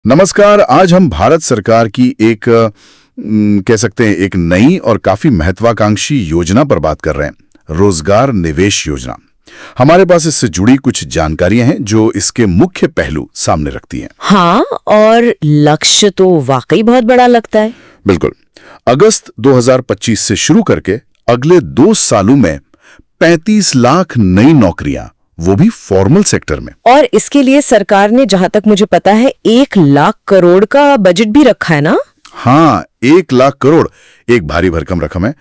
नमस्कार। आज हम भारत सरकार की एक कह सकते हैं एक नई और काफी महत्वाकांक्षी योजना पर बात कर रहे हैं, रोजगार निवेश योजना। हमारे पास इससे जुड़ी कुछ जानकारियां हैं जो इसके मुख्य पहलू सामने रखती हैं। हाँ, और लक्ष्य तो वाकई बहुत बड़ा लगता है। बिल्कुल। अगस्त 2025 से शुरू करके अगले 2 सालों में 35 लाख नई नौकरियां, वो भी फॉर्मल सेक्टर में। और इसके लिए सरकार ने, जहां तक मुझे पता है, 1 लाख करोड़ का बजट भी रखा है ना? हाँ, 1 लाख करोड़, एक भारी भरकम रकम है।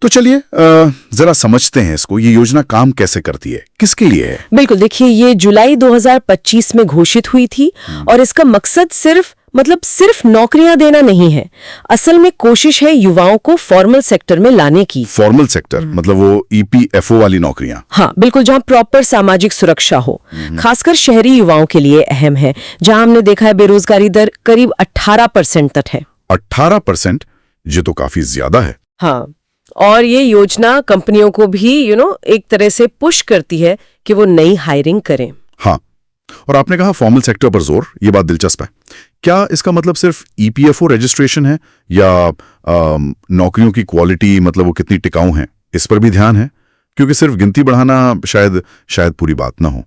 तो चलिए जरा समझते हैं इसको। ये योजना काम कैसे करती है, किसके लिए है? बिल्कुल, देखिए, ये जुलाई 2025 में घोषित हुई थी और इसका मकसद सिर्फ नौकरियां देना नहीं है। असल में कोशिश है युवाओं को फॉर्मल सेक्टर में लाने की। फॉर्मल सेक्टर मतलब वो EPFO वाली नौकरियां? हाँ बिल्कुल, जहाँ प्रॉपर सामाजिक सुरक्षा हो। खासकर शहरी युवाओं के लिए अहम है, जहाँ हमने देखा है बेरोजगारी दर करीब 18% तक है। 18%? ये तो काफी ज्यादा है। हाँ, और ये योजना कंपनियों को भी एक तरह से पुश करती है कि वो नई हायरिंग करें। हाँ, और आपने कहा फॉर्मल सेक्टर पर जोर, ये बात दिलचस्प है। क्या इसका मतलब सिर्फ EPFO रजिस्ट्रेशन है या नौकरियों की क्वालिटी, मतलब वो कितनी टिकाऊ हैं, इस पर भी ध्यान है? क्योंकि सिर्फ गिनती बढ़ाना शायद पूरी बात ना हो।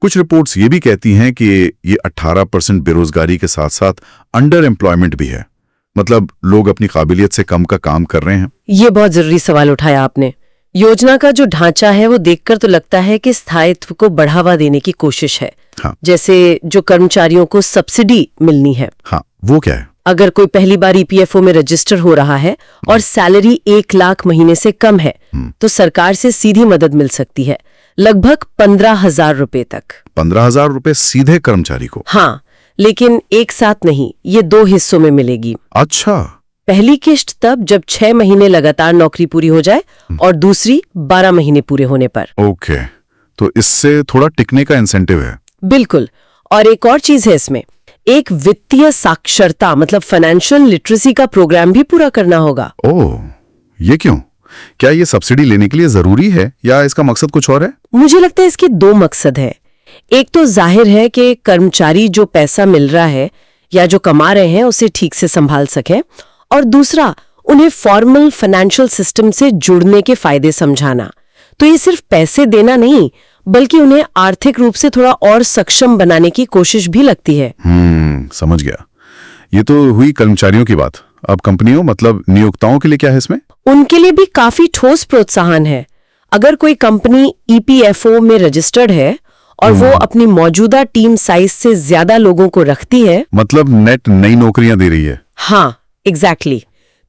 कुछ रिपोर्ट्स ये भी कहती हैं कि ये 18% बेरोजगारी के साथ साथ अंडर एम्प्लॉयमेंट भी है, मतलब लोग अपनी काबिलियत से कम का काम कर रहे हैं। ये बहुत जरूरी सवाल उठाया आपने। योजना का जो ढांचा है वो देखकर तो लगता है कि स्थायित्व को बढ़ावा देने की कोशिश है। हाँ। जैसे जो कर्मचारियों को सब्सिडी मिलनी है। हाँ, वो क्या है? अगर कोई पहली बार EPFO में रजिस्टर हो रहा है और सैलरी 1 लाख महीने से कम है, तो सरकार से सीधी मदद मिल सकती है, लगभग 15,000 रुपए तक। 15,000 रुपए सीधे कर्मचारी को? हाँ, लेकिन एक साथ नहीं, ये 2 हिस्सों में मिलेगी। अच्छा। पहली किश्त तब जब 6 महीने लगातार नौकरी पूरी हो जाए और दूसरी 12 महीने पूरे होने पर। ओके, तो इससे थोड़ा टिकने का इंसेंटिव है। बिल्कुल। और एक और चीज है इसमें, एक वित्तीय साक्षरता मतलब फाइनेंशियल लिटरेसी का प्रोग्राम भी पूरा करना होगा। ओह, ये क्यों? क्या ये सब्सिडी लेने के लिए जरूरी है या इसका मकसद कुछ और है? मुझे लगता है इसके 2 मकसद है। एक तो जाहिर है कि कर्मचारी जो पैसा मिल रहा है या जो कमा रहे हैं उसे ठीक से संभाल सकें, और दूसरा उन्हें फॉर्मल फाइनेंशियल सिस्टम से जुड़ने के फायदे समझाना। तो ये सिर्फ पैसे देना नहीं, बल्कि उन्हें आर्थिक रूप से थोड़ा और सक्षम बनाने की कोशिश भी लगती है। समझ गया। ये तो हुई कर्मचारियों की बात। अब कंपनियों मतलब नियोक्ताओं के लिए क्या है इसमें? उनके लिए भी काफी ठोस प्रोत्साहन है। अगर कोई कंपनी EPFO में रजिस्टर्ड है और वो अपनी मौजूदा टीम साइज से ज्यादा लोगों को रखती है, मतलब नेट नई नौकरियां दे रही है। हाँ एग्जैक्टली,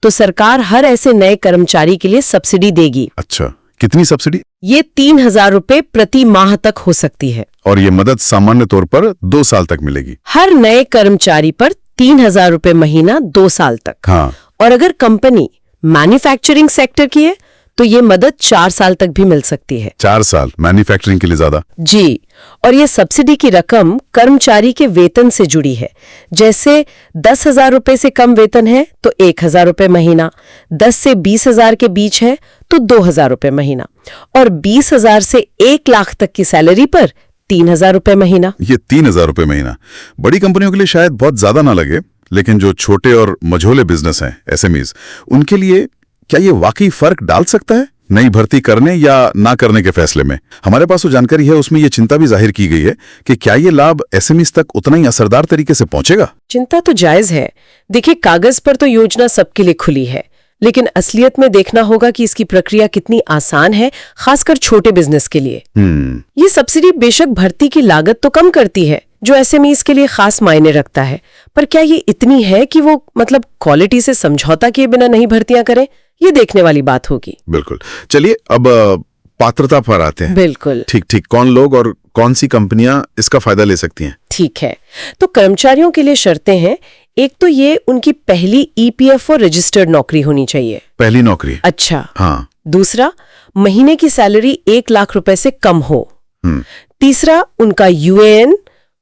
तो सरकार हर ऐसे नए कर्मचारी के लिए सब्सिडी देगी। अच्छा, कितनी सब्सिडी? ये 3,000 रुपए प्रति माह तक हो सकती है। और ये मदद सामान्य तौर पर 2 साल तक मिलेगी। हर नए कर्मचारी पर 3,000 रुपए महीना 2 साल तक। हाँ। और अगर कंपनी मैन्युफैक्चरिंग सेक्टर की है तो ये मदद 4 साल तक भी मिल सकती है। 4 साल मैन्युफैक्चरिंग के लिए ज्यादा? जी, और ये सब्सिडी की रकम कर्मचारी के वेतन से जुड़ी है। जैसे 10,000 रुपए से कम वेतन है तो 1,000 रुपए महीना, 10 से 20,000 के बीच है तो 2,000 रुपए महीना, और 20,000 से 1 लाख तक की सैलरी पर 3,000 रुपए महीना। ये 3,000 रुपए महीना बड़ी कंपनियों के लिए शायद बहुत ज्यादा ना लगे, लेकिन जो छोटे और मझोले बिजनेस हैं, SMEs, उनके लिए क्या ये वाकई फर्क डाल सकता है नई भर्ती करने या ना करने के फैसले में? हमारे पास जो जानकारी है उसमें ये चिंता भी जाहिर की गई है कि क्या ये लाभ SMEs तक उतना ही असरदार तरीके से पहुंचेगा? चिंता तो जायज है। देखिए, कागज पर तो योजना सबके लिए खुली है, लेकिन असलियत में देखना होगा कि इसकी प्रक्रिया कितनी आसान है, खासकर छोटे बिजनेस के लिए। ये सब्सिडी बेशक भर्ती की लागत तो कम करती है, जो SMEs के लिए खास मायने रखता है, पर क्या ये इतनी है कि वो मतलब क्वालिटी से समझौता किए बिना नहीं भर्तियां करें? ये देखने वाली बात होगी। बिल्कुल। चलिए अब पात्रता पर आते हैं। बिल्कुल। ठीक, कौन लोग और कौन सी कंपनियां इसका फायदा ले सकती हैं? ठीक है, तो कर्मचारियों के लिए शर्तें हैं। एक तो ये उनकी पहली EPFO रजिस्टर्ड नौकरी होनी चाहिए। पहली नौकरी? अच्छा। हाँ। दूसरा, महीने की सैलरी 1 लाख रुपए से कम हो। तीसरा, उनका UAN,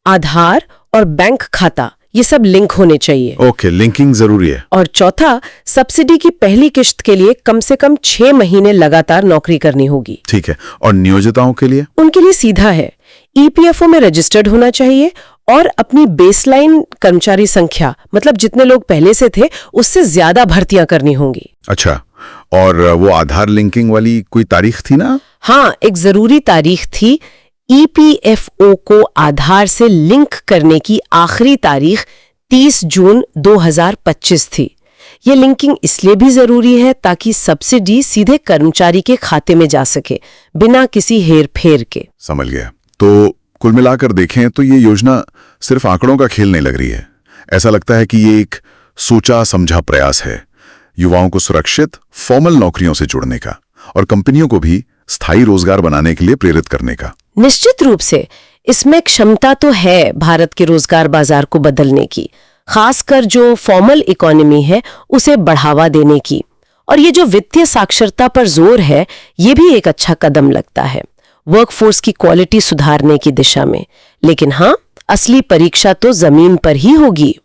आधार और बैंक खाता ये सब लिंक होने चाहिए। ओके, लिंकिंग जरूरी है। और चौथा, सब्सिडी की पहली किश्त के लिए कम से कम 6 महीने लगातार नौकरी करनी होगी। ठीक है, और नियोजिताओं के लिए? उनके लिए सीधा है, ईपीएफओ में रजिस्टर्ड होना चाहिए और अपनी बेसलाइन कर्मचारी संख्या, मतलब जितने लोग पहले से थे उससे ज्यादा भर्तियां करनी होंगी। अच्छा, और वो आधार लिंकिंग वाली कोई तारीख थी ना? हाँ, एक जरूरी तारीख थी। ईपीएफओ को आधार से लिंक करने की आखिरी तारीख 30 जून 2025 थी। ये लिंकिंग इसलिए भी जरूरी है ताकि सब्सिडी सीधे कर्मचारी के खाते में जा सके बिना किसी हेर-फेर के। समझ गया। तो कुल मिलाकर देखें तो ये योजना सिर्फ आंकड़ों का खेल नहीं लग रही है। ऐसा लगता है कि ये एक सोचा समझा प्रयास है युवाओं को सुरक्षित फॉर्मल नौकरियों से जुड़ने का और कंपनियों को भी स्थायी रोजगार बनाने के लिए प्रेरित करने का। निश्चित रूप से इसमें क्षमता तो है भारत के रोजगार बाजार को बदलने की, खासकर जो फॉर्मल इकोनॉमी है उसे बढ़ावा देने की। और ये जो वित्तीय साक्षरता पर जोर है, ये भी एक अच्छा कदम लगता है वर्कफोर्स की क्वालिटी सुधारने की दिशा में। लेकिन हाँ, असली परीक्षा तो जमीन पर ही होगी।